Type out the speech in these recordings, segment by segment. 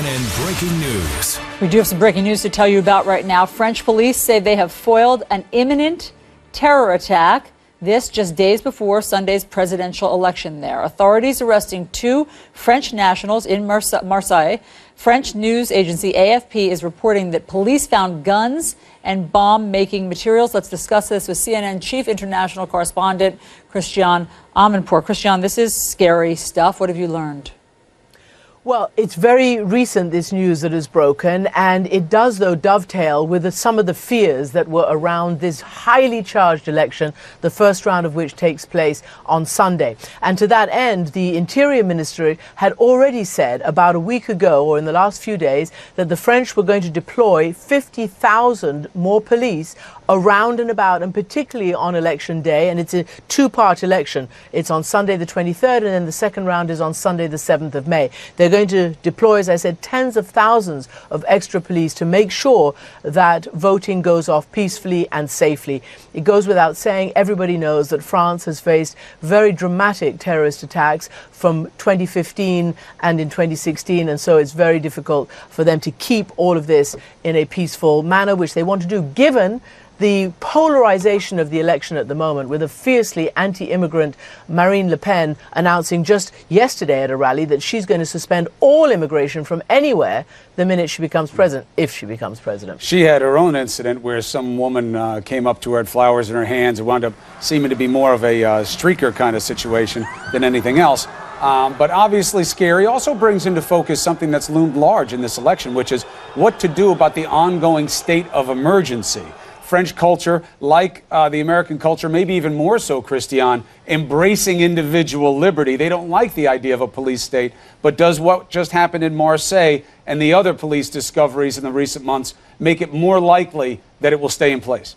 CNN breaking news. We do have some breaking news to tell you about right now. French police say they have foiled an imminent terror attack. This just days before Sunday's presidential election there. Authorities arresting two French nationals in Marseille. French news agency AFP is reporting that police found guns and bomb-making materials. Let's discuss this with CNN chief international correspondent Christian Amanpour. Christian, this is scary stuff. What have you learned? Well, it's very recent, this news that has broken, and it does, though, dovetail with some of the fears that were around this highly charged election, the first round of which takes place on Sunday. And to that end, the Interior Ministry had already said about a week ago, or in the last few days, that the French were going to deploy 50,000 more police around and about, and particularly on election day. And it's a two-part election. It's on Sunday the 23rd, and then the second round is on Sunday the 7th of May. They're going to deploy, as I said, tens of thousands of extra police to make sure that voting goes off peacefully and safely. It goes without saying, everybody knows that France has faced very dramatic terrorist attacks from 2015 and in 2016, and so it's very difficult for them to keep all of this in a peaceful manner, which they want to do, given the polarization of the election at the moment, with a fiercely anti-immigrant Marine Le Pen announcing just yesterday at a rally that she's going to suspend all immigration from anywhere the minute she becomes president, if she becomes president. She had her own incident where some woman came up to her, had flowers in her hands. It wound up seeming to be more of a streaker kind of situation than anything else. But obviously scary. Also brings into focus something that's loomed large in this election, which is what to do about the ongoing state of emergency. French culture, like the American culture, maybe even more so, Christian, embracing individual liberty. They don't like the idea of a police state, but does what just happened in Marseille and the other police discoveries in the recent months make it more likely that it will stay in place?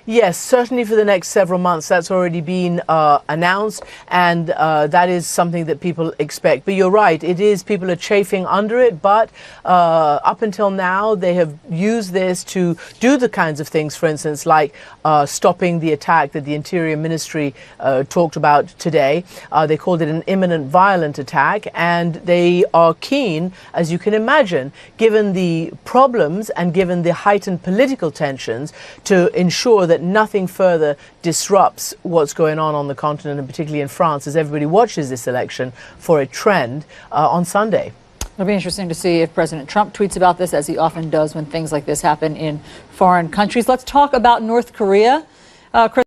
Yes, certainly for the next several months. That's already been announced, and that is something that people expect. But you're right, it is, people are chafing under it, but up until now, they have used this to do the kinds of things, for instance, like stopping the attack that the Interior Ministry talked about today. They called it an imminent violent attack, and they are keen, as you can imagine, given the problems and given the heightened political tensions, to ensure that nothing further disrupts what's going on the continent, and particularly in France, as everybody watches this election for a trend on Sunday. It'll be interesting to see if President Trump tweets about this, as he often does when things like this happen in foreign countries. Let's talk about North Korea. Chris